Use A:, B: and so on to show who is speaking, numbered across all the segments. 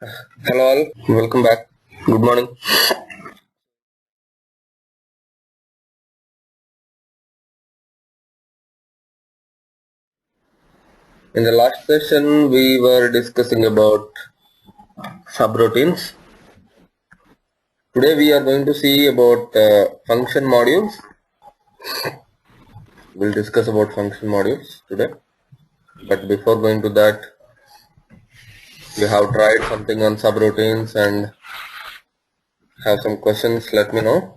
A: Hello all, welcome back. Good morning. In the last session, we were discussing about subroutines. Today we are going to see about function modules. We'll discuss about function modules today. But before going to that, you have tried something on subroutines and have some questions, let me know.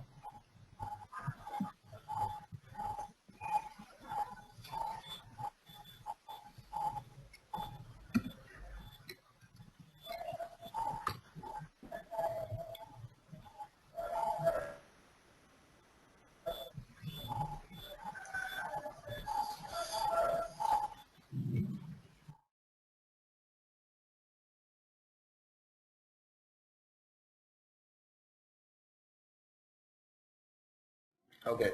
A: Okay.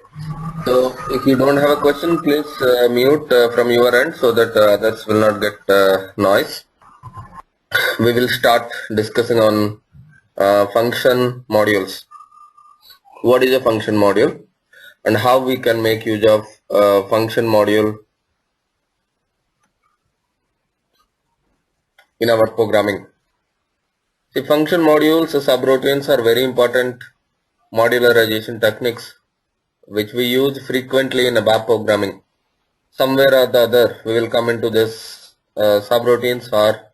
A: So if you don't have a question, please mute from your end so that others will not get noise. We will start discussing on function modules. What is a function module and how we can make use of function module in our programming. See, function modules, subroutines are very important modularization techniques which we use frequently in ABAP programming. Somewhere or the other we will come into this subroutines or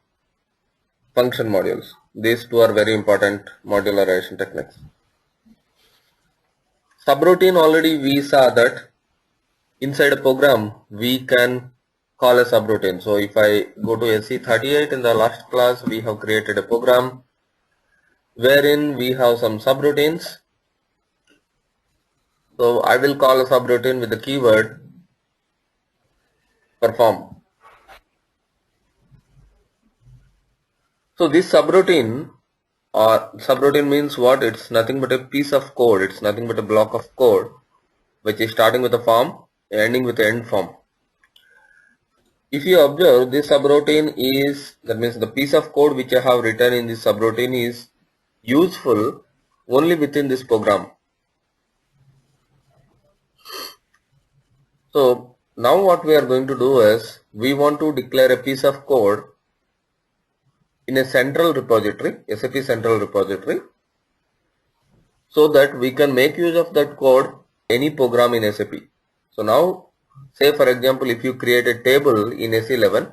A: function modules. These two are very important modularization techniques. Subroutine, already we saw that inside a program we can call a subroutine. So if I go to SE38, in the last class we have created a program wherein we have some subroutines. So I will call a subroutine with the keyword perform. So this subroutine means what? It's nothing but a piece of code. It's nothing but a block of code which is starting with a form, ending with an end form. If you observe, this subroutine is, that means the piece of code which I have written in this subroutine is useful only within this program. So now what we are going to do is, we want to declare a piece of code in a central repository, SAP central repository, so that we can make use of that code any program in SAP. So now, say for example, if you create a table in S11,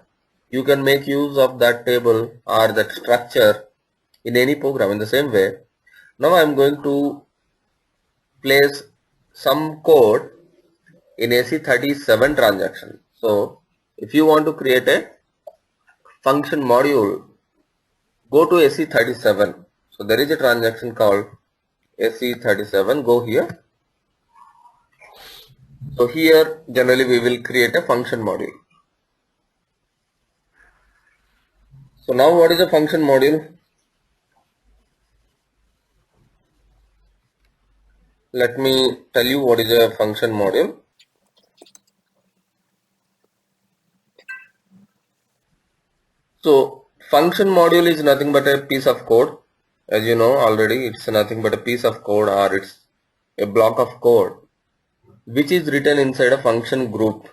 A: you can make use of that table or that structure in any program. In the same way, now I am going to place some code in AC37 transaction. So if you want to create a function module, go to AC37. So there is a transaction called AC37. Go here. So here generally we will create a function module. So now what is a function module? Let me tell you what is a function module. So function module is nothing but a piece of code. As you know already, it's nothing but a piece of code, or it's a block of code which is written inside a function group.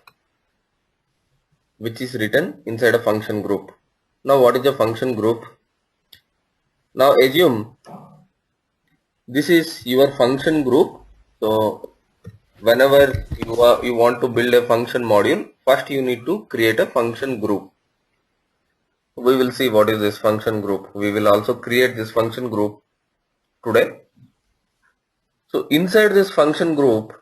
A: Now what is a function group? Now assume this is your function group. So whenever you want to build a function module, first you need to create a function group. We will see what is this function group. We will also create this function group today. So inside this function group,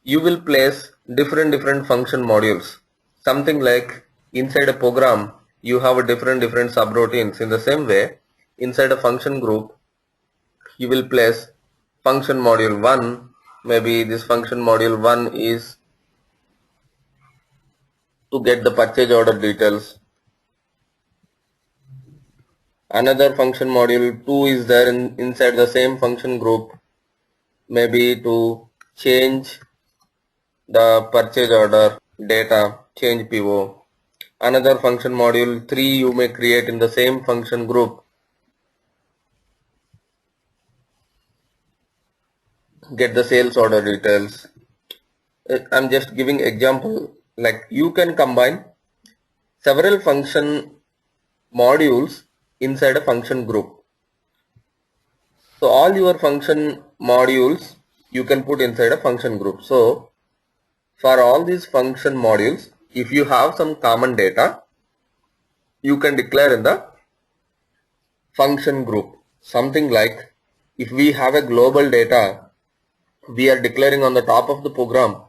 A: you will place different function modules. Something like inside a program, you have a different subroutines. In the same way, inside a function group, you will place function module 1. Maybe this function module 1 is to get the purchase order details. Another function module 2 is there inside the same function group, maybe to change the purchase order data, change PO. Another function module 3 you may create in the same function group get the sales order details. I'm just giving example, like you can combine several function modules inside a function group. So all your function modules you can put inside a function group. So for all these function modules, if you have some common data, you can declare in the function group. Something like if we have a global data, we are declaring on the top of the program,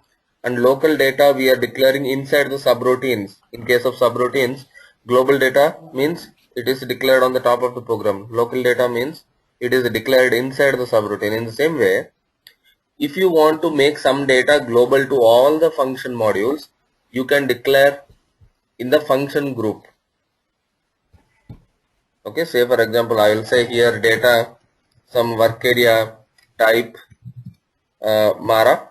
A: and local data we are declaring inside the subroutines. In case of subroutines, global data means it is declared on the top of the program. Local data means it is declared inside the subroutine. In the same way, if you want to make some data global to all the function modules, you can declare in the function group. Okay, say for example, I will say here data, some work area type Mara.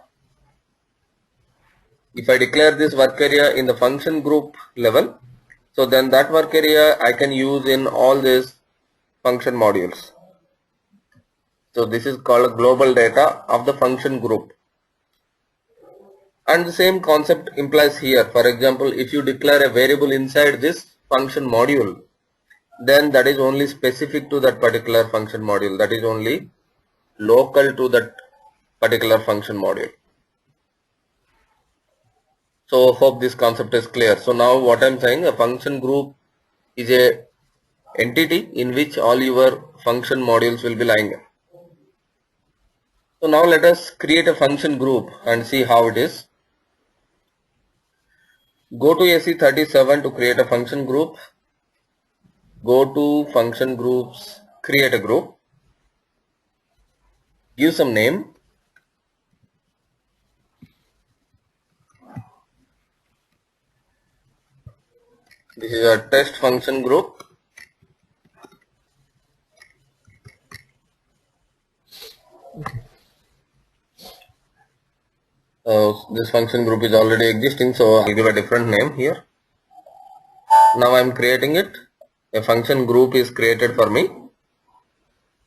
A: If I declare this work area in the function group level, so then that work area I can use in all these function modules. So this is called global data of the function group. And the same concept implies here. For example, if you declare a variable inside this function module, then that is only specific to that particular function module. That is only local to that particular function module. So hope this concept is clear. So now what I'm saying, a function group is a entity in which all your function modules will be lying. So now let us create a function group and see how it is. Go to SE37 to create a function group. Go to function groups, create a group. Give some name. This is a test function group. This function group is already existing, so I'll give a different name here. Now I'm creating it. A function group is created for me.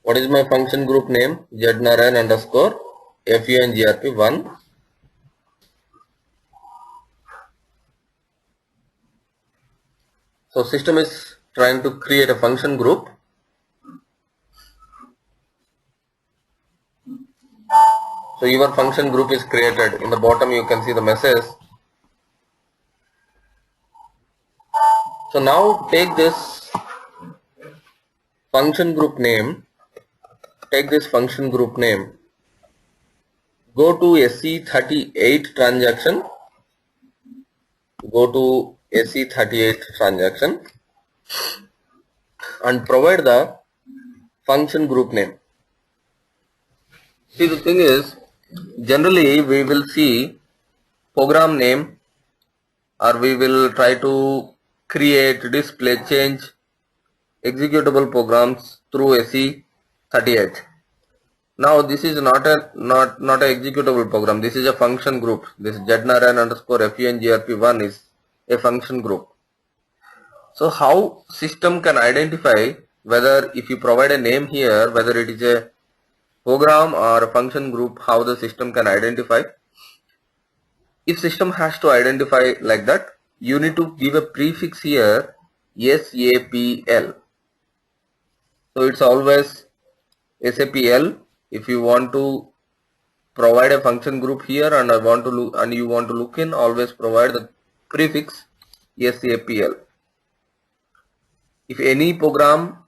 A: What is my function group name? Znarayan underscore fungrp1. So system is trying to create a function group. So your function group is created. In the bottom you can see the message. So now take this function group name. Take this function group name. Go to SE38 transaction. Go to SE38 transaction and provide the function group name. See, the thing is, generally we will see program name, or we will try to create, display, change executable programs through SE38. Now this is not a executable program. This is a function group. This Znarayan underscore fungrp1 is a function group. So how system can identify whether, if you provide a name here, whether it is a program or a function group, how the system can identify? If system has to identify like that, you need to give a prefix here, SAPL. So it's always SAPL. If you want to provide a function group here and you want to look in, always provide the prefix SAPL. If any program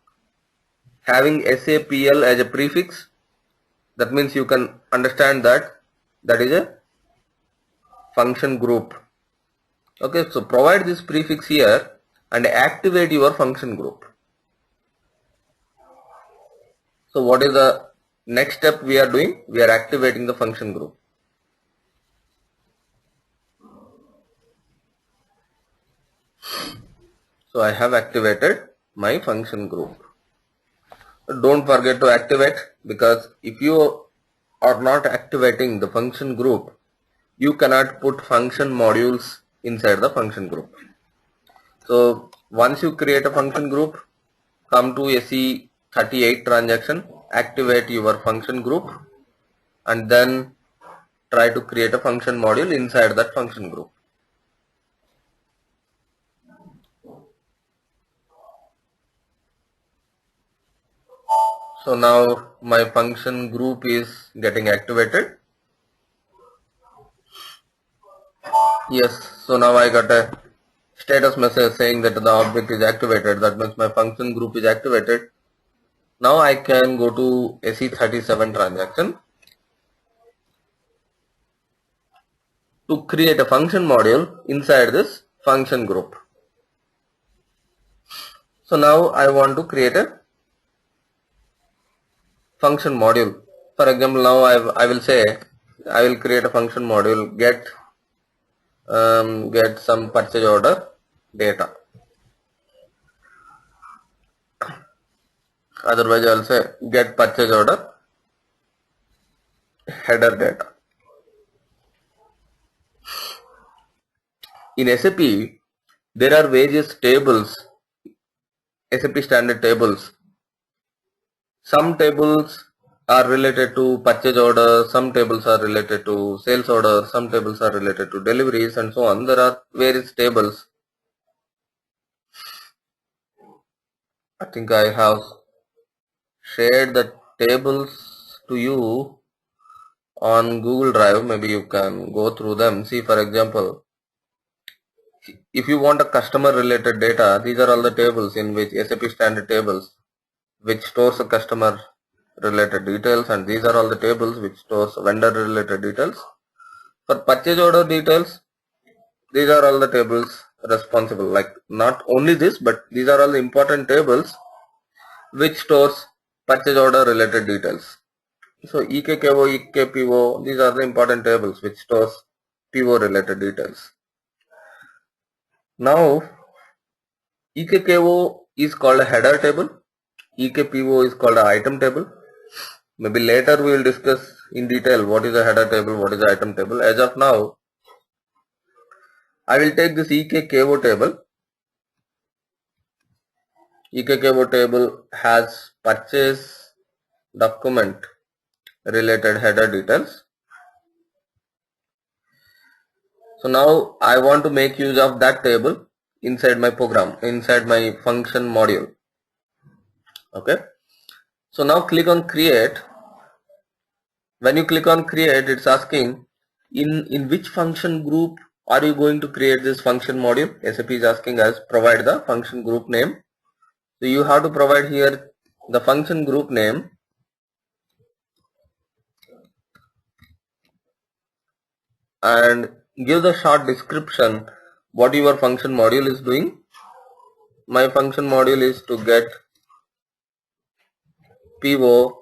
A: having SAPL as a prefix, that means you can understand that that is a function group. Okay, so provide this prefix here and activate your function group. So what is the next step we are doing? We are activating the function group. So I have activated my function group. Don't forget to activate, because if you are not activating the function group, you cannot put function modules inside the function group. So once you create a function group, come to SE38 transaction, activate your function group, and then try to create a function module inside that function group. So now my function group is getting activated. Yes, so now I got a status message saying that the object is activated. That means my function group is activated. Now I can go to SE37 transaction to create a function module inside this function group. So now I want to create a function module. For example, now I will say I will create a function module get some purchase order data. Otherwise, I will say get purchase order header data. In SAP, there are various tables, SAP standard tables. Some tables are related to purchase order, some tables are related to sales order, some tables are related to deliveries, and so on. There are various tables. I think I have shared the tables to you on Google Drive. Maybe you can go through them. See, for example, if you want a customer related data, these are all the tables in which SAP standard tables which stores a customer related details, and these are all the tables which stores vendor related details. For purchase order details, these are all the tables responsible. Like not only this, but these are all the important tables which stores purchase order related details. So EKKO, EKPO, these are the important tables which stores PO related details. Now EKKO is called a header table, EKPO is called an item table. Maybe later we will discuss in detail what is a header table, what is the item table. As of now, I will take this EKKO table. EKKO table has purchase document related header details. So now I want to make use of that table inside my program, inside my function module. Okay. So now click on create. When you click on create, it's asking in which function group are you going to create this function module. SAP is asking us provide the function group name. So you have to provide here the function group name and give the short description what your function module is doing. My function module is to get PO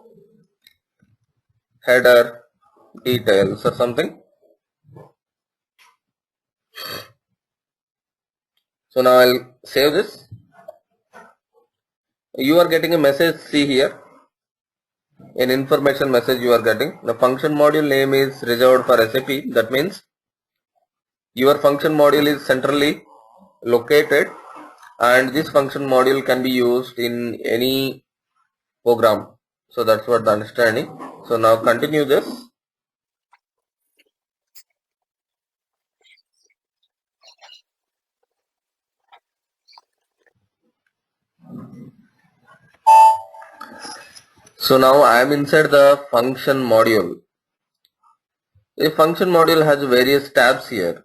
A: header details or something. So now I'll save this. You are getting a message, see here, an information message you are getting. The function module name is reserved for SAP. That means your function module is centrally located and this function module can be used in any program. So that's what the understanding. So now continue this. So now I am inside the function module. A function module has various tabs here.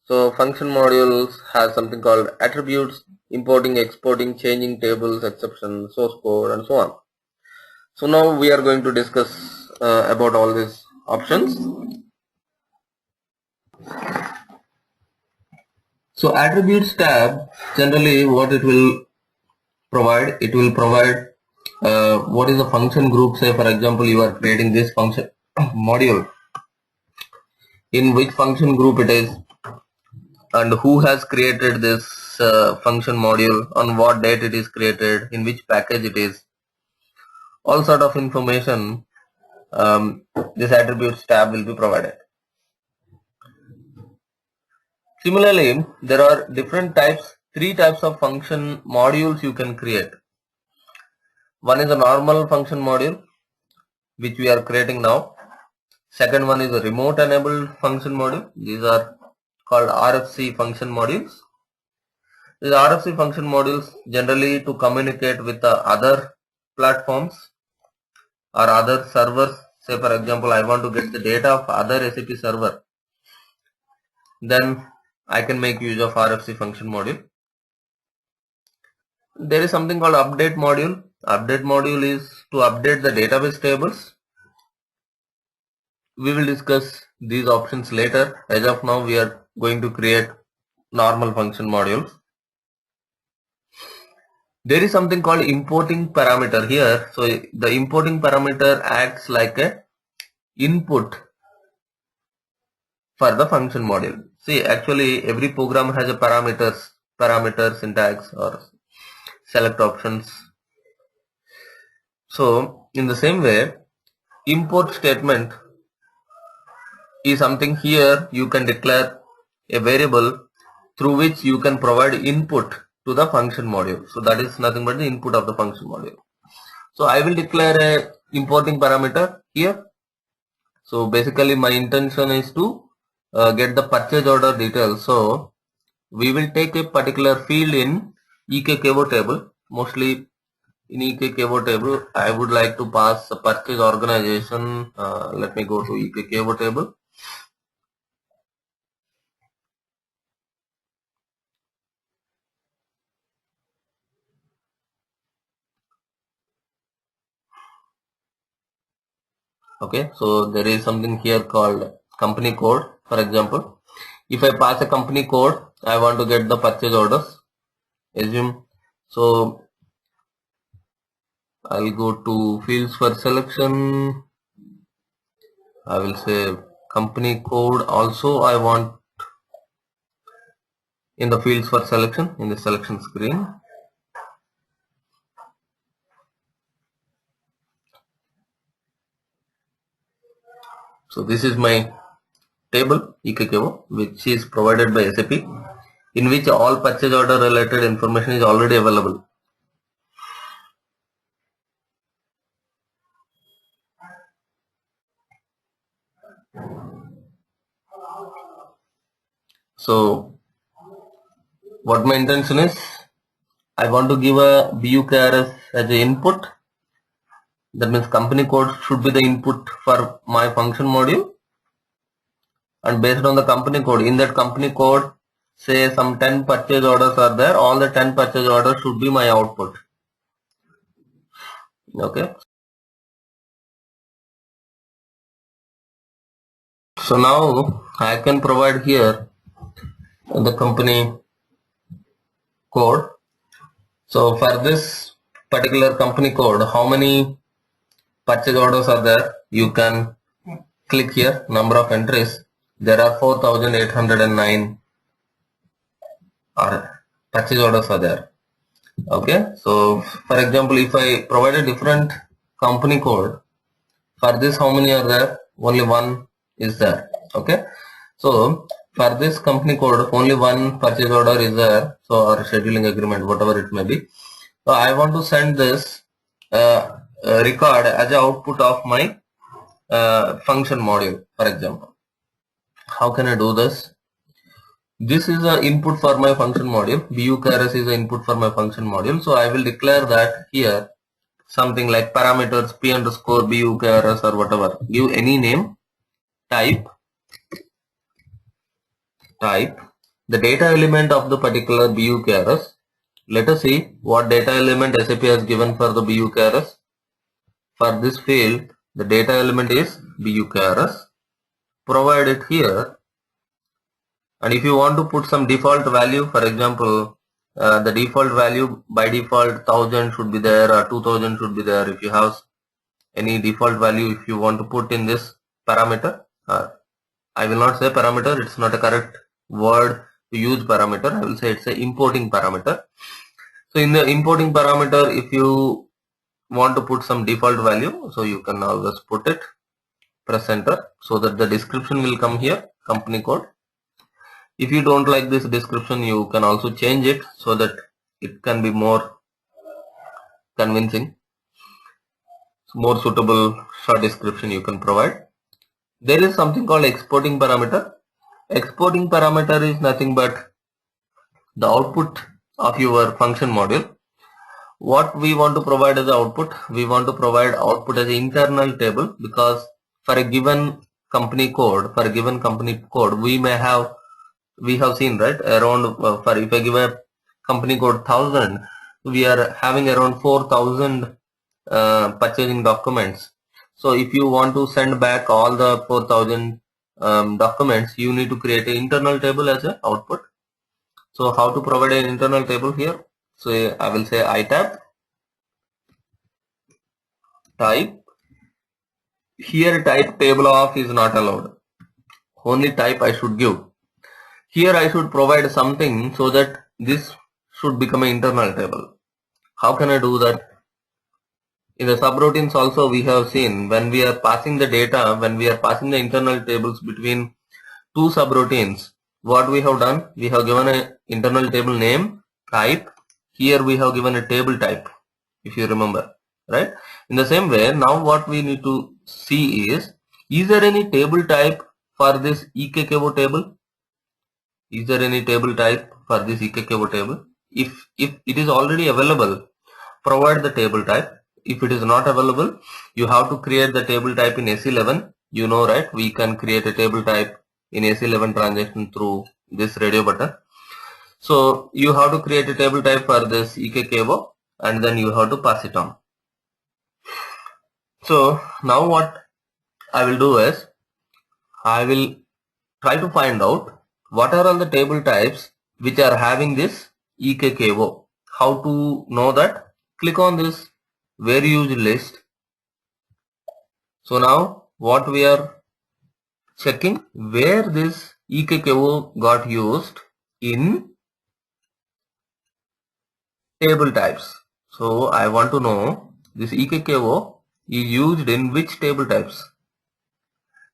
A: So function modules has something called attributes, importing, exporting, changing tables, exception, source code, and so on. So now we are going to discuss about all these options. So attributes tab, generally what it will provide, what is the function group. Say for example you are creating this function module, in which function group it is and who has created this function module, on what date it is created, in which package it is, all sort of information this attributes tab will be provided. Similarly, there are different types, 3 types of function modules you can create. One is a normal function module which we are creating now. Second one is a remote enabled function module. These are called RFC function modules. These RFC function modules generally to communicate with the other platforms or other servers. Say for example, I want to get the data of other SAP server. Then I can make use of RFC function module. There is something called update module. Update module is to update the database tables. We will discuss these options later. As of now, we are going to create normal function modules. There is something called importing parameter here. So the importing parameter acts like a input for the function module. See, actually every program has a parameter syntax or select options. So in the same way, import statement is something here you can declare a variable through which you can provide input to the function module. So that is nothing but the input of the function module. So I will declare a importing parameter here. So basically my intention is to get the purchase order details. So we will take a particular field in EKKO table. Mostly in EKKO table, I would like to pass a purchase organization. Let me go to EKKO table. Okay, so there is something here called company code. For example, if I pass a company code, I want to get the purchase orders. Assume. So I'll go to fields for selection. I will say company code. Also, I want in the fields for selection in the selection screen. So this is my table EKKO, which is provided by SAP, in which all purchase order related information is already available. So what my intention is, I want to give a BUKRS as an input. That means company code should be the input for my function module, and based on the company code, in that company code, say some 10 purchase orders are there, all the 10 purchase orders should be my output. Okay. So now I can provide here the company code. So for this particular company code, how many purchase orders are there? You can click here, number of entries. There are 4,809 purchase orders are there. Okay, so for example, if I provide a different company code, for this how many are there? Only one is there. Okay, so for this company code, only one purchase order is there. So our scheduling agreement, whatever it may be. So I want to send this record as an output of my function module, for example. How can I do this? This is the input for my function module. BUKRS is the input for my function module. So I will declare that here something like parameters p underscore BUKRS or whatever. Give any name, type the data element of the particular BUKRS. Let us see what data element SAP has given for the BUKRS. For this field, the data element is BUKRS. Provide it here. And if you want to put some default value, for example, the default value by default 1000 should be there or 2000 should be there. If you have any default value, if you want to put in this parameter, I will not say parameter, it's not a correct word to use parameter. I will say it's a importing parameter. So in the importing parameter, if you want to put some default value, so you can always put it, press enter, so that the description will come here, company code. If you don't like this description, you can also change it so that it can be more convincing. So more suitable short description you can provide. there is something called exporting parameter. Exporting parameter is nothing but the output of your function module. What we want to provide as output? We want to provide output as an internal table, because for a given company code, we have seen, right, around for if I give a company code 1000, we are having around 4000 purchasing documents. So if you want to send back all the 4000 documents, you need to create an internal table as an output. So how to provide an internal table here? So I will say itab type. Here type table of is not allowed. Only type I should give. Here I should provide something so that this should become an internal table. How can I do that? In the subroutines also we have seen, when we are passing the data, when we are passing the internal tables between two subroutines, what we have done? We have given an internal table name, type. Here we have given a table type, if you remember, right? In the same way, now what we need to see is there any table type for this EKKO table? Is there any table type for this EKKO table? If it is already available, provide the table type. If it is not available, you have to create the table type in S11. You know, right? We can create a table type in S11 transaction through this radio button. So you have to create a table type for this EKKO, and then you have to pass it on. So now what I will do is, I will try to find out what are all the table types which are having this EKKO. How to know that? Click on this where used list. So now what we are checking, where this EKKO got used in table types. So I want to know this EKKO is used in which table types.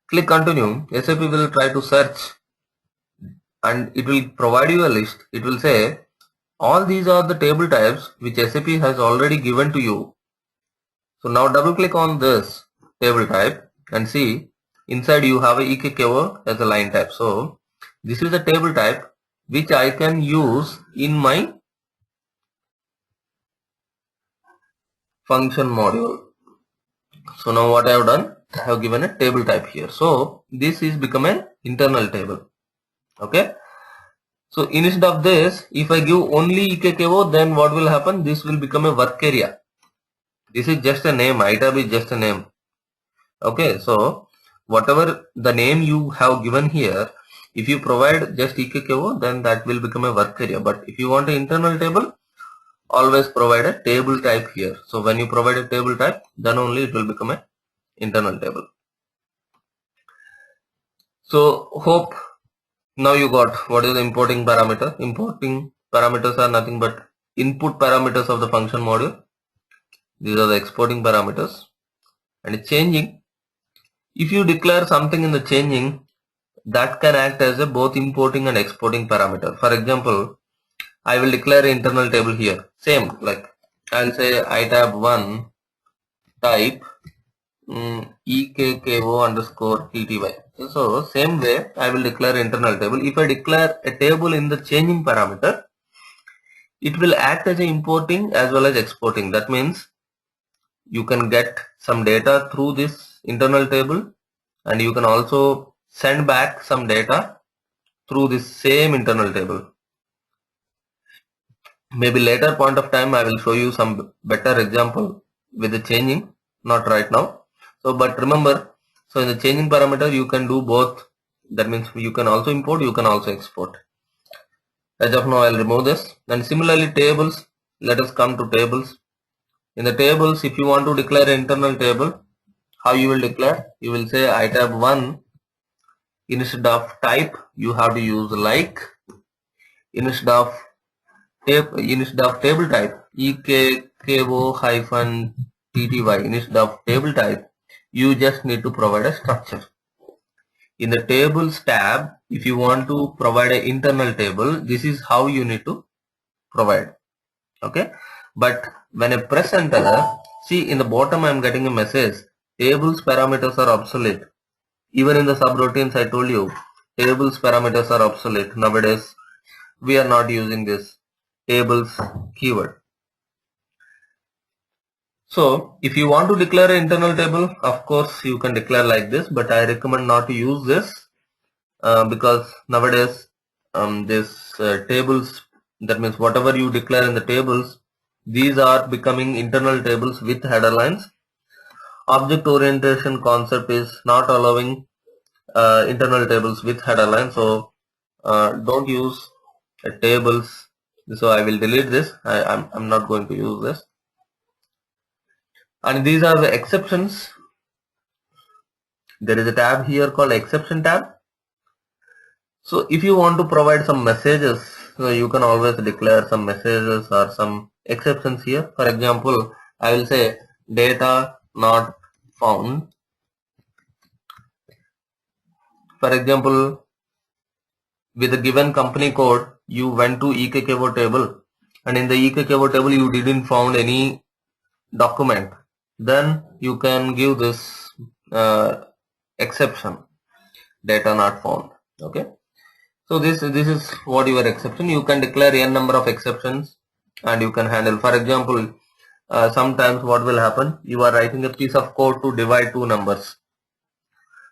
A: Click continue. SAP will try to search and it will provide you a list. It will say all these are the table types which SAP has already given to you. So now double click on this table type and see inside you have a EKKO as a line type. So this is a table type which I can use in my function module. So now what I have done, I have given a table type here. So this is become an internal table. Okay. So instead of this, if I give only EKKO, then what will happen? This will become a work area. This is just a name. itab is just a name. Okay. So whatever the name you have given here, if you provide just EKKO, then that will become a work area. But if you want an internal table, always provide a table type here. So when you provide a table type, then only it will become an internal table. So hope now you got what is the importing parameter. Importing parameters are nothing but input parameters of the function module. These are the exporting parameters. And changing, if you declare something in the changing, that can act as a both importing and exporting parameter. For example, I will declare an internal table here. Same, like I'll say itab1 type EKKO underscore TTY. So same way I will declare internal table. If I declare a table in the changing parameter, it will act as a importing as well as exporting. That means you can get some data through this internal table, and you can also send back some data through this same internal table. Maybe later point of time I will show you some better example with the changing, not right now. So but remember, so in the changing parameter you can do both. That means you can also import, you can also export. As of now I'll remove this. And similarly tables, let us come to tables. In the tables, if you want to declare an internal table, how you will declare? You will say itab1, instead of type you have to use like, instead of table type EKKO hyphen TTY, instead of table type you just need to provide a structure. In the tables tab, if you want to provide an internal table, this is how you need to provide. Okay, but when I press enter, see in the bottom I am getting a message, tables parameters are obsolete. Even in the subroutines, I told you, tables parameters are obsolete. Nowadays, we are not using this tables keyword. So if you want to declare an internal table, of course you can declare like this, but I recommend not to use this because nowadays this tables, that means whatever you declare in the tables, these are becoming internal tables with header lines. Object orientation concept is not allowing internal tables with header lines, so don't use tables. So I will delete this. I'm not going to use this. And these are the exceptions. There is a tab here called exception tab. So if you want to provide some messages, so you can always declare some messages or some exceptions here. For example, I will say data not found. For example, with a given company code, you went to eKKO table, and in the eKKO table you didn't found any document. Then you can give this exception, data not found. Okay. So this is what your exception. You can declare n number of exceptions and you can handle. For example, sometimes what will happen, you are writing a piece of code to divide two numbers.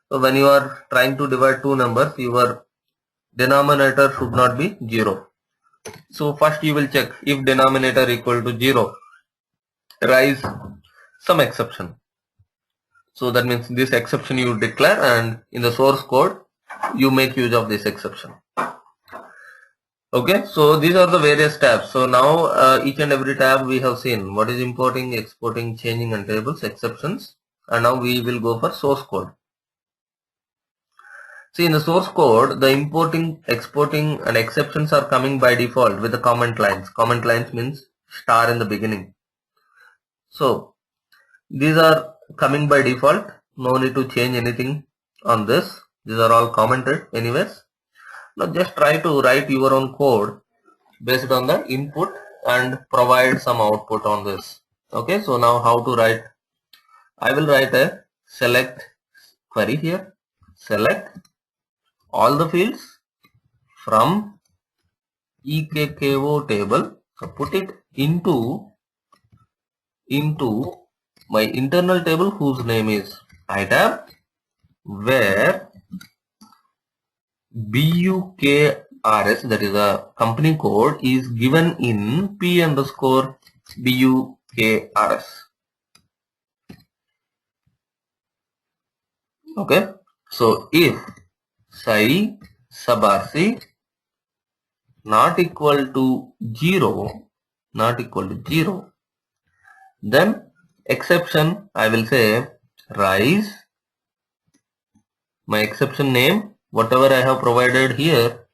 A: So when you are trying to divide two numbers, your denominator should not be 0. So first you will check if denominator equal to 0, raise some exception. So that means this exception you declare, and in the source code you make use of this exception. Okay, so these are the various tabs. So now each and every tab we have seen what is importing, exporting, changing and tables, exceptions, and now we will go for source code. See, in the source code, the importing, exporting and exceptions are coming by default with the comment lines. Comment lines means star in the beginning. So these are coming by default. No need to change anything on this. These are all commented anyways. Now just try to write your own code based on the input and provide some output on this. Okay, so now how to write? I will write a select query here. Select all the fields from eKKO table. So put it into my internal table whose name is iTab, where BUKRS, that is a company code, is given in P underscore BUKRS. Okay, so if psi sub RC not equal to 0, then exception I will say rise my exception name, whatever I have provided here,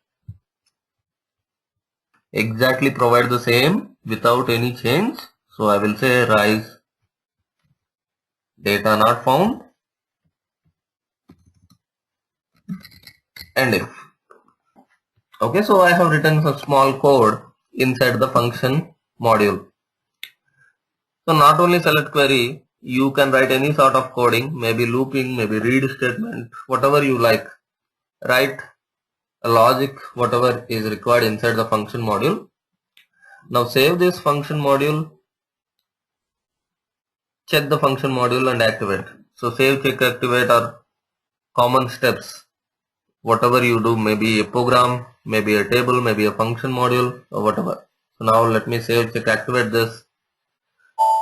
A: exactly provide the same without any change. So I will say rise data not found and if. Okay, so I have written some small code inside the function module. So not only select query, you can write any sort of coding, maybe looping, maybe read statement, whatever you like. Write a logic, whatever is required inside the function module. Now save this function module, check the function module and activate. So save, check, activate are common steps. Whatever you do, maybe a program, maybe a table, maybe a function module or whatever. So now let me save, check, activate this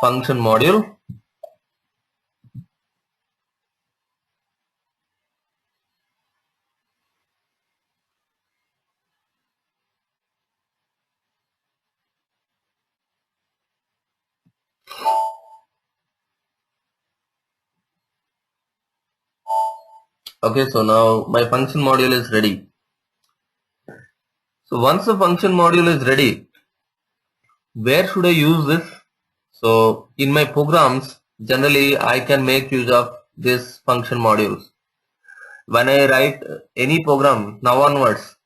A: function module. Okay, so now my function module is ready. So once the function module is ready, where should I use this? So in my programs, generally I can make use of this function modules. When I write any program now onwards,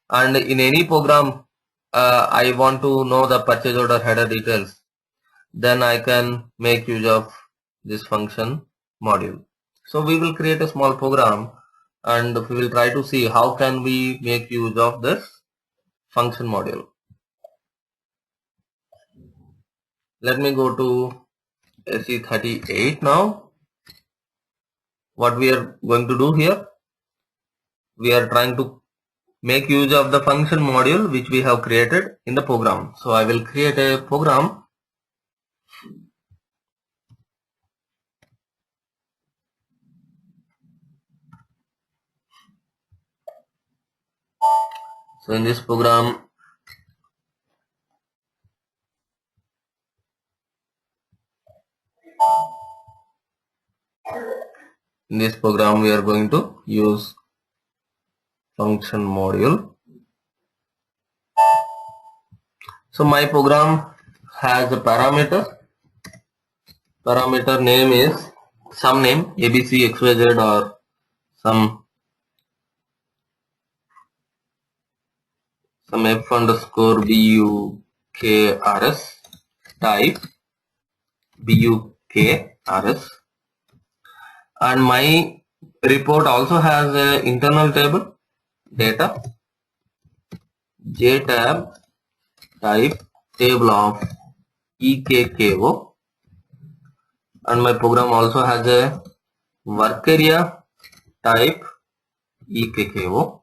A: and in any program I want to know the purchase order header details, then I can make use of this function module. So we will create a small program and we will try to see how can we make use of this function module. Let me go to SE38 now. What we are going to do here, we are trying to make use of the function module which we have created in the program. So I will create a program. So in this program, we are going to use function module. So my program has a parameter. Parameter name is some name ABC XYZ or some F underscore BUKRS type BUKRS, and my report also has a internal table data JTab type table of EKKO, and my program also has a work area type EKKO.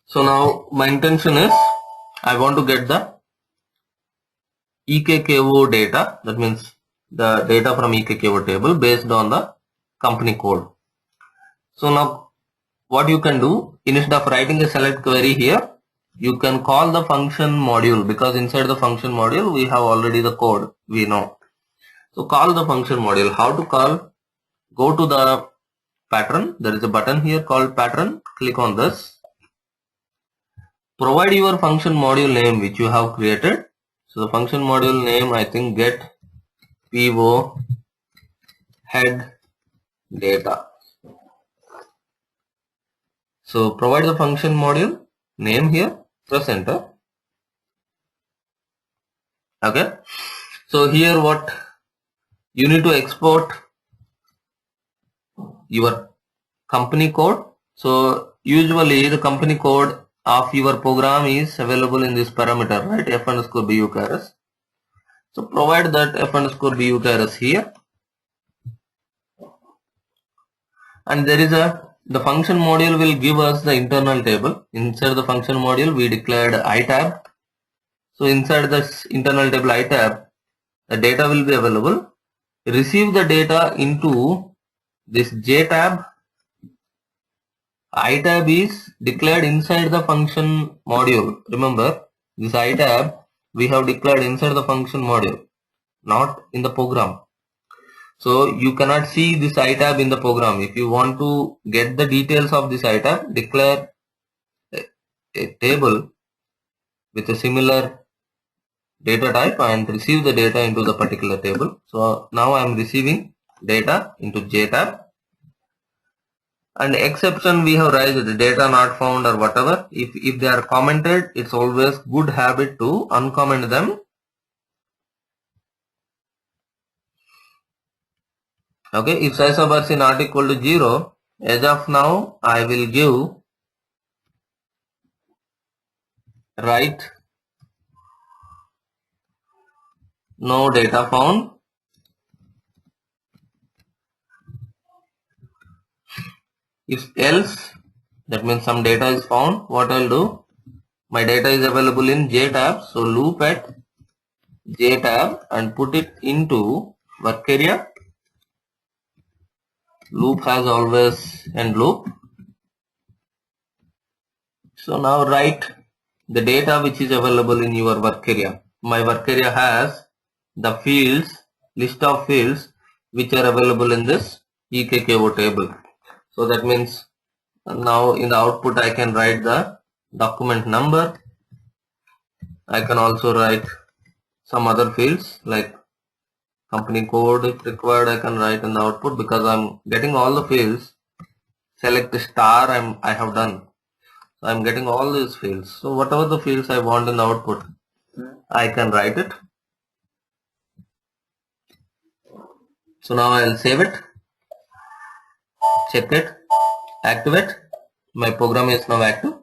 A: So now my intention is I want to get the EKKO data, that means the data from EKKO table based on the company code. So now what you can do, instead of writing a select query here, you can call the function module, because inside the function module we have already the code we know. So call the function module. How to call? Go to the pattern. There is a button here called pattern. Click on this. Provide your function module name which you have created. So the function module name, I think, get PO head data. So provide the function module name here. Press enter. Okay. So here what you need to export your company code. So usually the company code of your program is available in this parameter, right? F underscore BUKRS. So provide that F underscore BUKRS here. And there is the function module will give us the internal table. Inside the function module we declared iTab. So inside this internal table iTab, the data will be available. Receive the data into this JTab. iTab is declared inside the function module. Remember, this iTab we have declared inside the function module, not in the program. So you cannot see this iTab in the program. If you want to get the details of this iTab, declare a table with a similar data type and receive the data into the particular table. So now I am receiving data into JTab. And exception we have raised, the data not found or whatever. If they are commented, it's always good habit to uncomment them. Okay, if size of RC not equal to 0, as of now I will give write no data found. If else, that means some data is found, what I'll do, my data is available in JTab, so loop at JTab and put it into work area. Loop has always end loop. So now write the data which is available in your work area. My work area has the fields, list of fields which are available in this EKKO table. So that means now in the output I can write the document number. I can also write some other fields like company code if required. I can write in the output because I'm getting all the fields. Select star I have done. So I'm getting all these fields. So whatever the fields I want in the output, I can write it. So now I'll save it. check it, activate. My program is now active.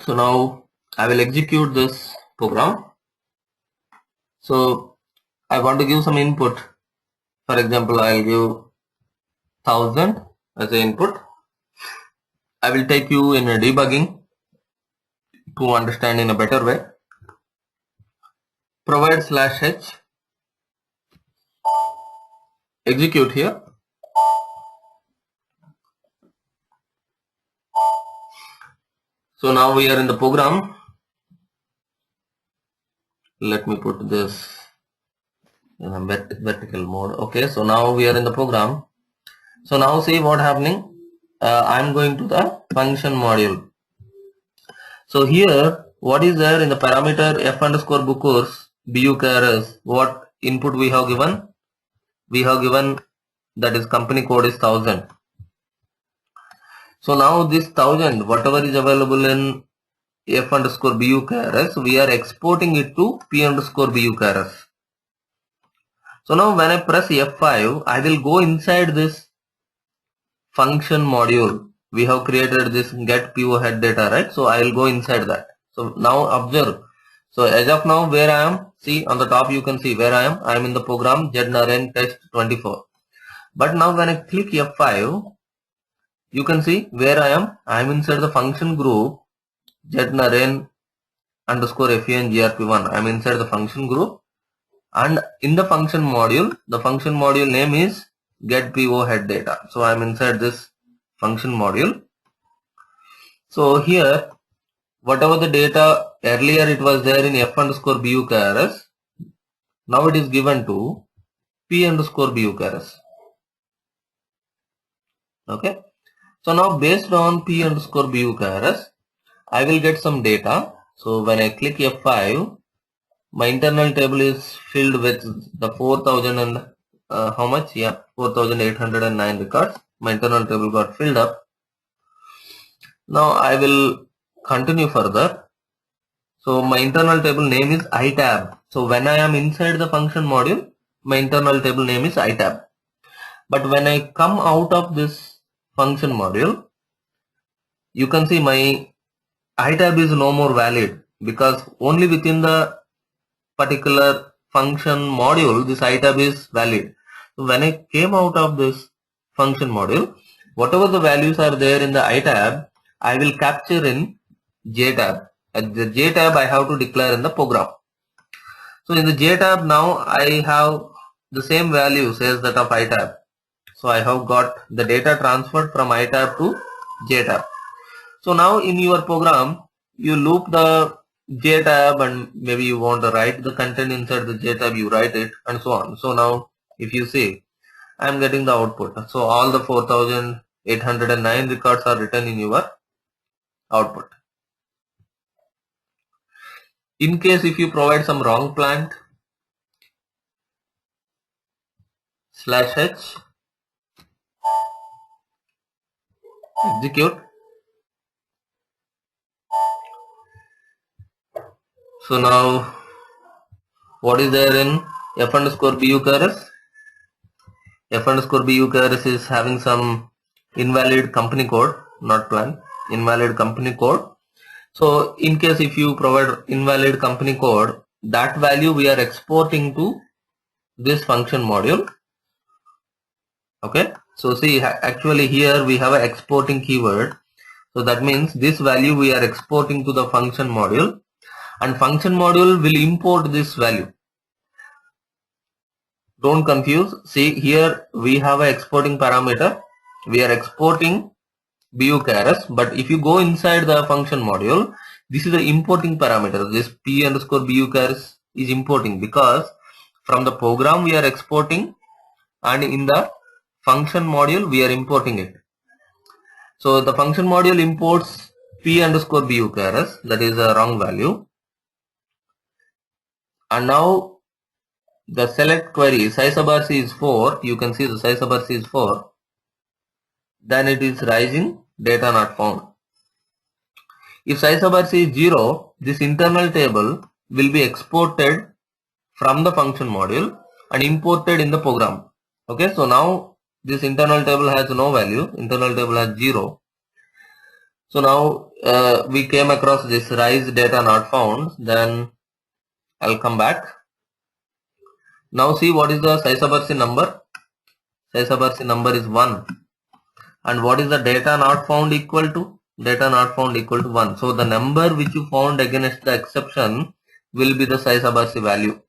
A: So now I will execute this program. So I want to give some input. For example, I'll give 1000 as an input. I will take you in a debugging to understand in a better way. Provide /h, execute here. So now we are in the program. Let me put this in a vertical mode. Okay, so now we are in the program. So now see what happening. I'm going to the function module. So here, what is there in the parameter f underscore bookers BUKRS? What input we have given? We have given, that is company code is 1000. So now this 1000, whatever is available in f underscore BUKRS, we are exporting it to p underscore BUKRS. So now when I press F5, I will go inside this function module. We have created this get PO head data, right? So I will go inside that. So now observe. So as of now, where I am, see on the top you can see where I am. I am in the program ZNRN test 24. But now when I click F5, you can see where I am. I am inside the function group ZNRN underscore FEN GRP1. I am inside the function group, and in the function module, the function module name is get PO head data. So I am inside this function module. So here, whatever the data earlier it was there in f underscore BUKRS, now it is given to p underscore BUKRS. Okay. So now based on p underscore BUKRS, I will get some data. So when I click F5, my internal table is filled with the 4000 and how much? Yeah, 4809 records. My internal table got filled up. Now I will continue further. So my internal table name is itab. So when I am inside the function module, my internal table name is itab. But when I come out of this function module, you can see my itab is no more valid, because only within the particular function module this itab is valid. So when I came out of this function module, whatever the values are there in the itab, I will capture in jtab. At the jtab I have to declare in the program. So in the jtab now I have the same values as that of itab. So I have got the data transferred from itab to jtab. So now in your program you loop the jtab, and maybe you want to write the content inside the jtab, you write it, and so on. So now if you see, I am getting the output. So all the 4809 records are written in your output. In case if you provide some wrong plant, /h, execute. So now what is there in f underscore BUKRS? F underscore BUKRS is having some invalid company code, not plant, invalid company code. So in case if you provide invalid company code, that value we are exporting to this function module. Okay, so see, actually here we have an exporting keyword. So that means this value we are exporting to the function module, and function module will import this value. Don't confuse. See, here we have an exporting parameter. We are exporting BUKRS, but if you go inside the function module, this is the importing parameter. This p underscore BUKRS is importing, because from the program we are exporting, and in the function module we are importing it. So the function module imports p underscore BUKRS, that is a wrong value. And now the select query size sub rc is 4. You can see the size sub rc is 4. Then it is rising data not found. If size sub rc is 0, this internal table will be exported from the function module, and imported in the program. Okay, so now this internal table has no value, internal table has 0. So now we came across this rise data not found. Then I'll come back. Now see what is the Saisabarsi number. Saisabarsi number is 1. And what is the data not found equal to? Data not found equal to 1. So the number which you found against the exception will be the Saisabarsi value.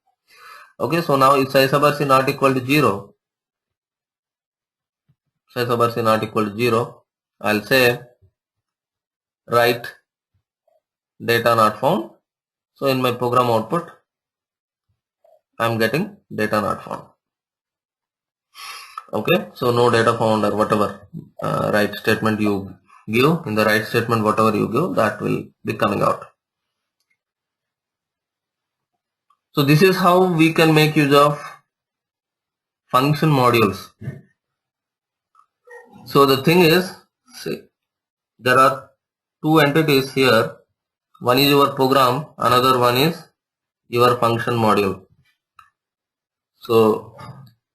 A: Okay, so now if Saisabarsi not equal to 0, Saisabarsi not equal to 0, I'll say write data not found. So in my program output, I'm getting data not found. Okay, so no data found or whatever right statement you give, in the right statement whatever you give, that will be coming out. So this is how we can make use of function modules. So the thing is, see, there are two entities here. One is your program, another one is your function module. So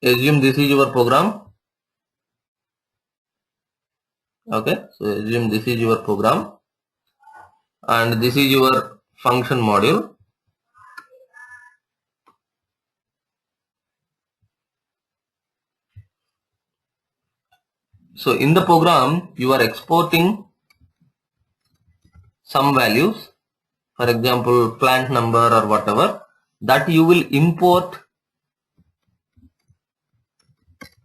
A: assume this is your program. Okay, so assume this is your program and this is your function module. So in the program you are exporting some values, for example plant number or whatever, that you will import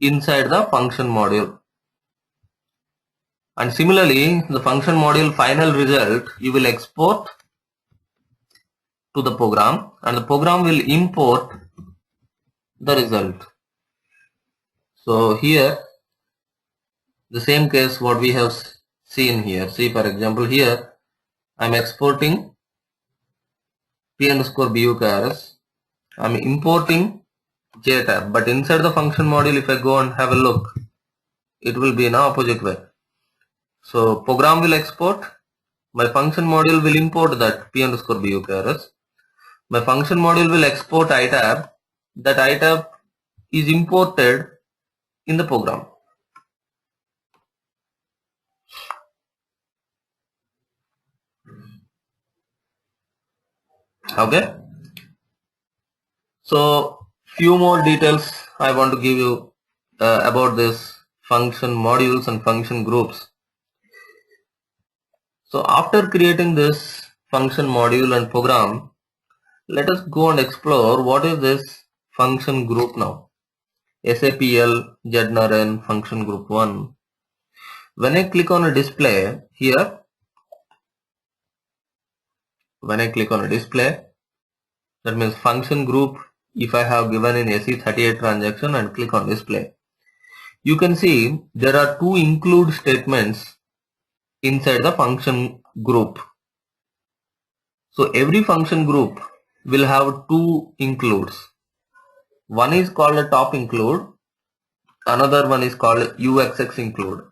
A: inside the function module. And similarly the function module final result you will export to the program and the program will import the result. So here the same case what we have seen here. See, for example here I'm exporting p_bukrs, I'm importing jtab, but inside the function module if I go and have a look, it will be in an opposite way. So program will export, my function module will import that p_bukrs, my function module will export itab, that itab is imported in the program. Okay, so few more details I want to give you about this function modules and function groups. So after creating this function module and program, let us go and explore what is this function group now. SAPL ZNRN function group 1. When I click on a display here, when I click on a display, that means function group, if I have given in SE38 transaction and click on display, you can see there are two include statements inside the function group. So every function group will have two includes. One is called a top include, another one is called UXX include.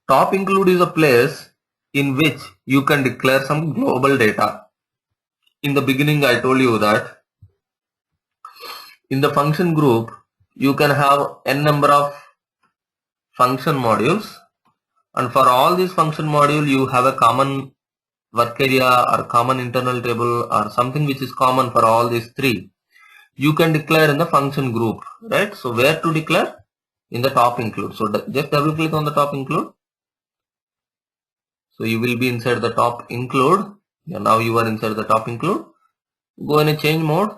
A: Top include is a place in which you can declare some global data. In the beginning I told you that in the function group you can have n number of function modules, and for all these function module you have a common work area or common internal table or something which is common for all these three. You can declare in the function group, right? So where to declare? In the top include. So just double click on the top include. So you will be inside the top include. Now you are inside the top include. Go in a change mode.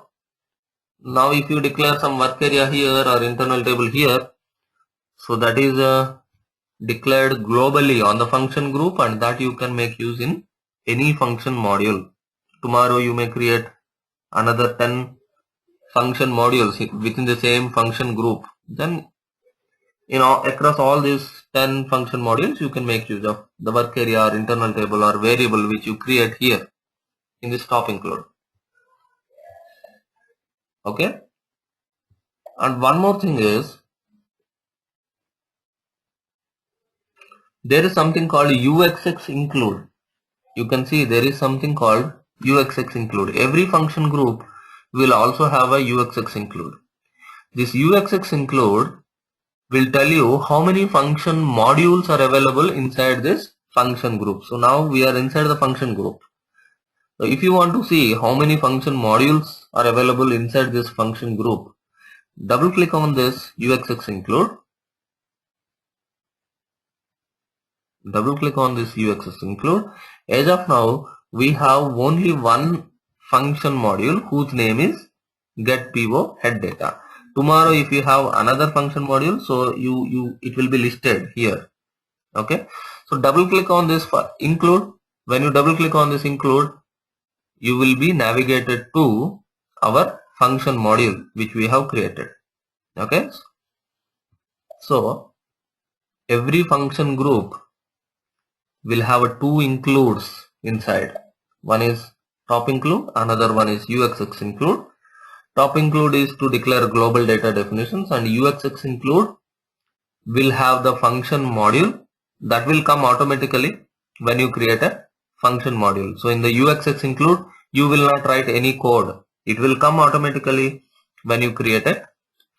A: Now if you declare some work area here or internal table here, so that is declared globally on the function group, and that you can make use in any function module. Tomorrow you may create another 10 function modules within the same function group. Then across all these 10 function modules you can make use of the work area or internal table or variable which you create here in this top include. Okay, and one more thing is there is something called UXX include. You can see there is something called UXX include. Every function group we'll also have a UXX include. This UXX include will tell you how many function modules are available inside this function group. So now we are inside the function group. So if you want to see how many function modules are available inside this function group, double click on this UXX include. Double click on this UXX include. As of now, we have only one function module whose name is getPO head data. Tomorrow if you have another function module, so it will be listed here. Okay, so double click on this include. When you double click on this include, you will be navigated to our function module which we have created. Okay, so every function group will have two includes inside. One is top include, another one is UXX include. Top include is to declare global data definitions, and UXX include will have the function module that will come automatically when you create a function module. So in the UXX include, you will not write any code. It will come automatically when you create a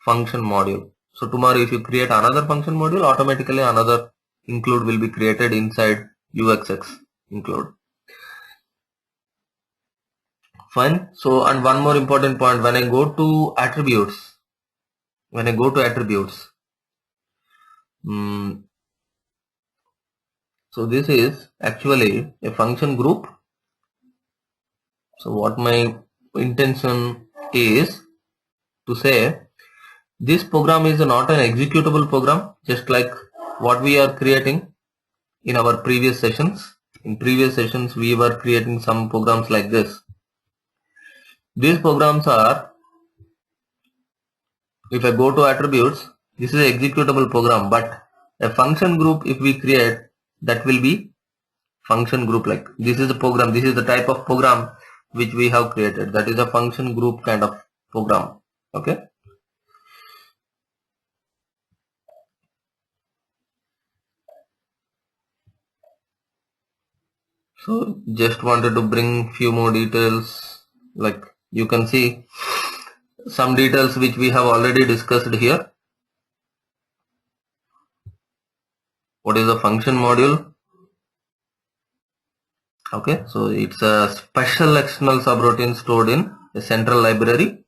A: function module. So tomorrow if you create another function module, automatically another include will be created inside UXX include. Fine. So, and one more important point, when I go to attributes, so this is actually a function group. So what my intention is to say, this program is not an executable program, just like what we are creating in our previous sessions. In previous sessions, we were creating some programs like this. These programs are, if I go to attributes, this is an executable program, but a function group if we create, that will be function group. Like this is a program, this is the type of program which we have created, that is a function group kind of program. Okay, so just wanted to bring few more details. Like you can see some details which we have already discussed here. What is a function module? Okay, so it's a special external subroutine stored in a central library.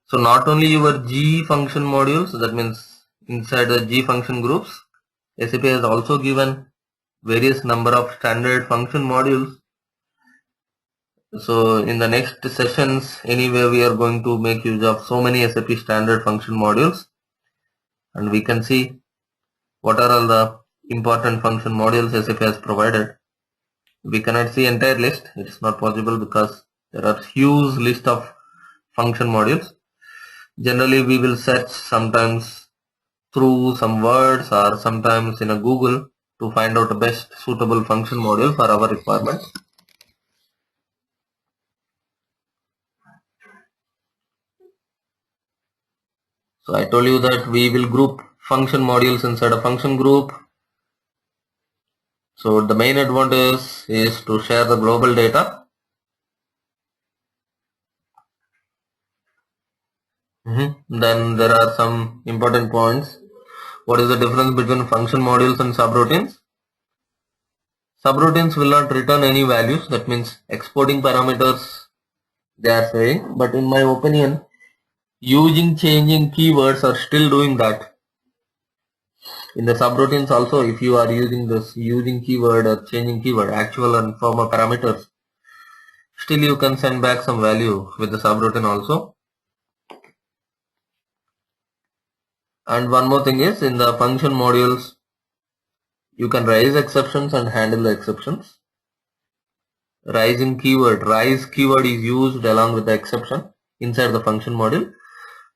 A: So not only your G function modules, that means inside the G function groups, SAP has also given various number of standard function modules. So in the next sessions, anyway, we are going to make use of so many SAP standard function modules, and we can see what are all the important function modules SAP has provided. We cannot see entire list, it's not possible because there are huge list of function modules. Generally we will search sometimes through some words or sometimes in a Google to find out the best suitable function module for our requirements. So I told you that we will group function modules inside a function group. So the main advantage is to share the global data. Then there are some important points. What is the difference between function modules and subroutines? Subroutines will not return any values, that means exporting parameters they are saying, but in my opinion, using changing keywords are still doing that. In the subroutines also, if you are using this using keyword or changing keyword, actual and former parameters, still you can send back some value with the subroutine also. And one more thing is, in the function modules, you can raise exceptions and handle the exceptions. Rise keyword is used along with the exception inside the function module,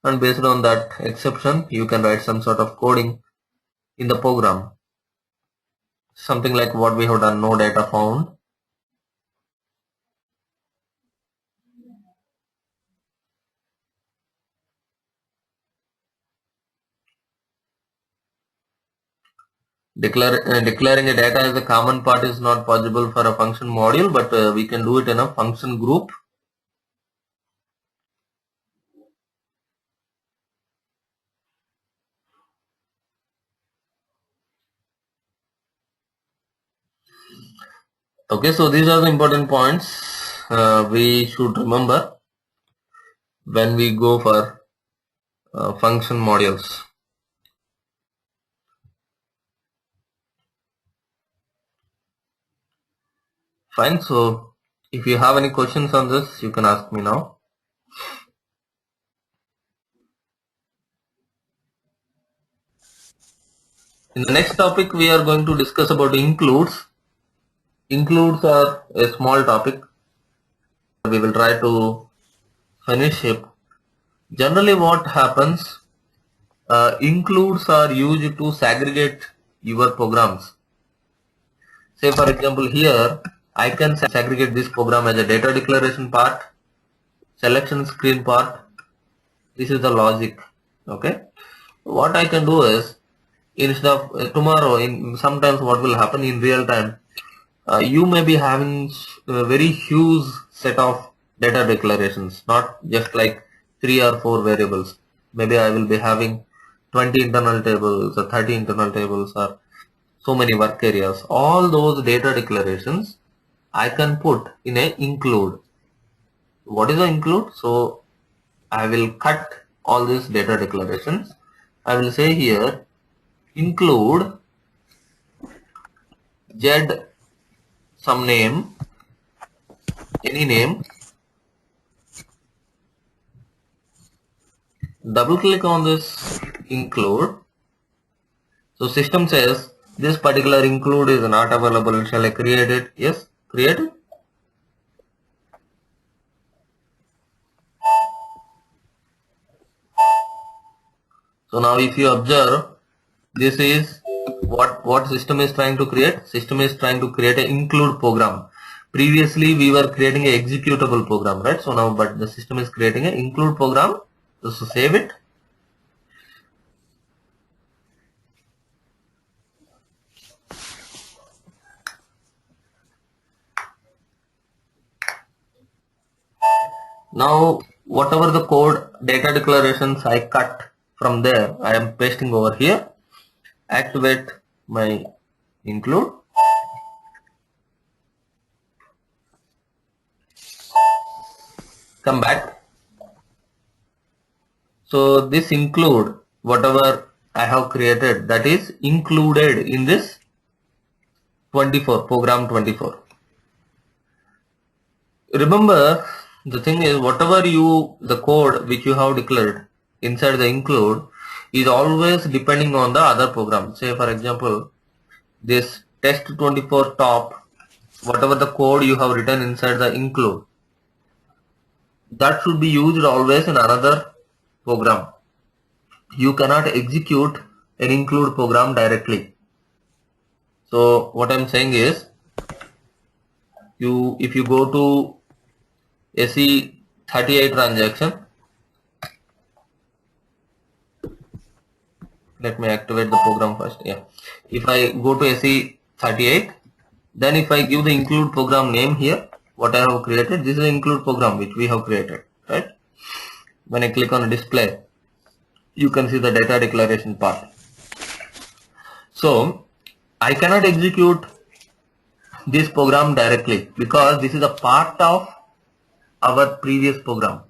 A: and based on that exception you can write some sort of coding in the program, something like what we have done. No data found, declaring a data as a common part is not possible for a function module, but we can do it in a function group. Okay, so these are the important points we should remember when we go for function modules. Fine, so if you have any questions on this, you can ask me now. In the next topic, we are going to discuss about includes. Includes are a small topic. We will try to finish it. Generally, what happens, includes are used to segregate your programs. Say for example, here I can segregate this program as a data declaration part, selection screen part. This is the logic. Okay. What I can do is, instead of tomorrow, in sometimes what will happen in real time, you may be having a very huge set of data declarations, not just like 3 or 4 variables. Maybe I will be having 20 internal tables or 30 internal tables or so many work areas. All those data declarations I can put in a include. What is the include? So I will cut all these data declarations. I will say here include z some name, any name. Double click on this include. So system says this particular include is not available. Shall I create it? Yes, create it. So now if you observe, this is what system is trying to create. System is trying to create an include program. Previously we were creating an executable program, right? So now but the system is creating an include program. So save it. Now whatever the code data declarations I cut from there, I am pasting over here. Activate my include. Come back. So this include whatever I have created, that is included in this 24 program 24. Remember, the thing is, whatever the code which you have declared inside the include is always depending on the other program. Say for example, this test 24 top, whatever the code you have written inside the include, that should be used always in another program. You cannot execute an include program directly. So what I'm saying is, if you go to SE38 transaction, let me activate the program first. Yeah, if I go to SE38, then if I give the include program name here, what I have created, this is the include program which we have created, right? When I click on display, you can see the data declaration part. So I cannot execute this program directly because this is a part of our previous program.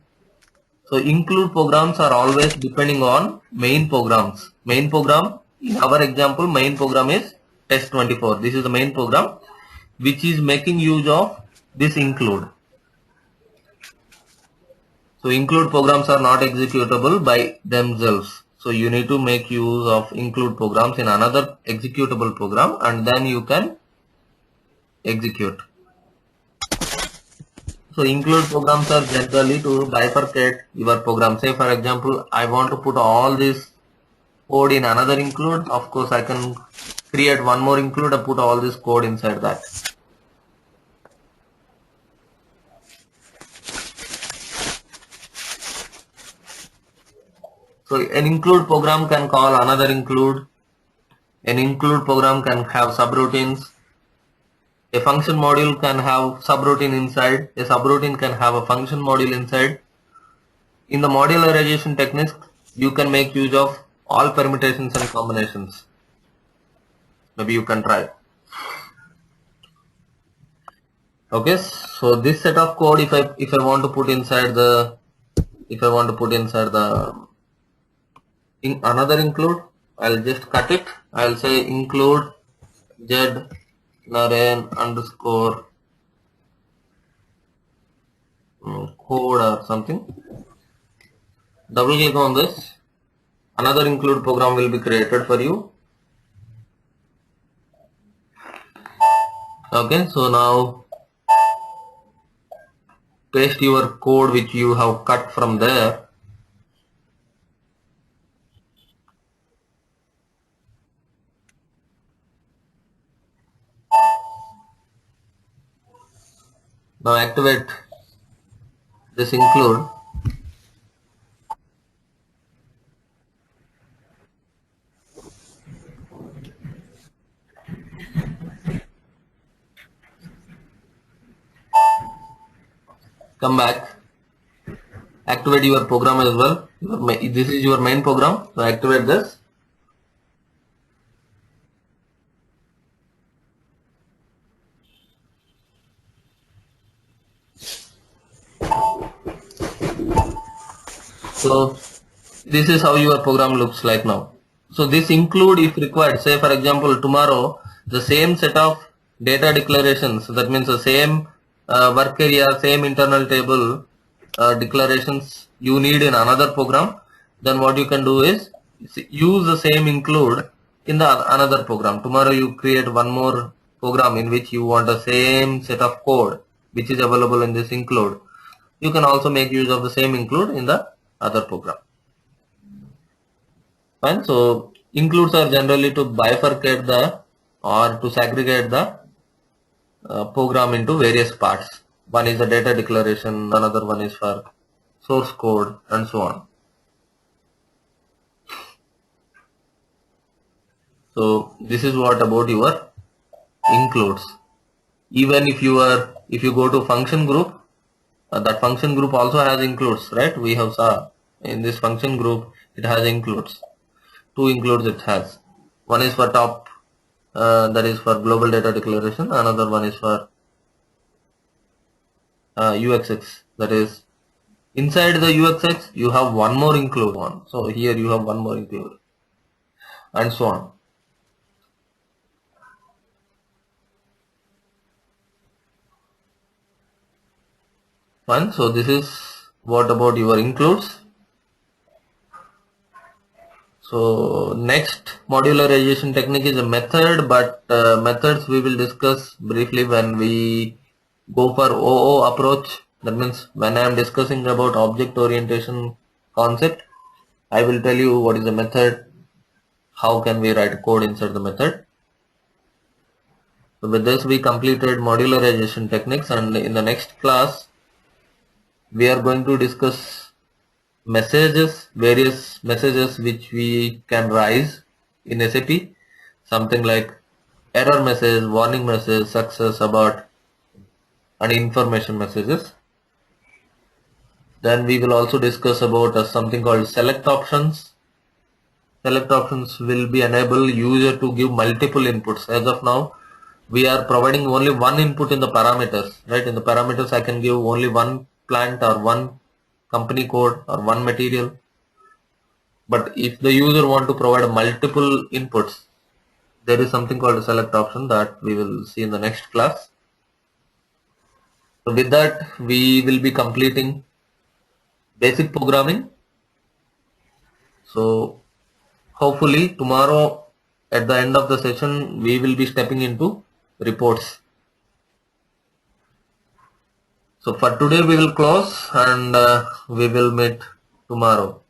A: So include programs are always depending on main programs. Main program, in our example, main program is test24. This is the main program which is making use of this include. So include programs are not executable by themselves. So you need to make use of include programs in another executable program and then you can execute. So include programs are generally to bifurcate your program. Say for example, I want to put all this code in another include. Of course, I can create one more include and put all this code inside that. So an include program can call another include. An include program can have subroutines. A function module can have subroutine inside. A subroutine can have a function module inside. In the modularization techniques, you can make use of all permutations and combinations. Maybe you can try. Okay, so this set of code, if I want to put inside the another include, I'll just cut it. I'll say include z naren underscore code or something. Double click on this. Another include program will be created for you. Okay, so now paste your code which you have cut from there. Now activate this include. Come back. Activate your program as well. This is your main program. So activate this. So this is how your program looks like now. So this include if required, say for example tomorrow the same set of data declarations, that means the same work area, same internal table declarations you need in another program, then what you can do is use the same include in the another program. Tomorrow you create one more program in which you want the same set of code which is available in this include. You can also make use of the same include in the other program. Fine. So includes are generally to bifurcate the or to segregate the program into various parts. One is a data declaration, another one is for source code, and so on. So this is what about your includes. Even if you go to function group, that function group also has includes, right? We have saw in this function group it has includes. Two includes it has. One is for top, that is for global data declaration. Another one is for UXX, that is inside the UXX you have one more include one. So here you have one more include, and so on. Fine. So this is what about your includes. So next modularization technique is a method, but methods we will discuss briefly when we go for OO approach. That means when I am discussing about object orientation concept, I will tell you what is the method, how can we write code inside the method. So with this we completed modularization techniques, and in the next class we are going to discuss messages, various messages which we can raise in SAP, something like error message, warning message, success, abort, and information messages. Then we will also discuss about something called select options. Select options will be enable user to give multiple inputs. As of now, we are providing only one input in the parameters, right? In the parameters, I can give only one plant or one company code or one material. But if the user want to provide multiple inputs, there is something called a select option that we will see in the next class. So with that, we will be completing basic programming. So hopefully tomorrow at the end of the session, we will be stepping into reports. So for today we will close, and we will meet tomorrow.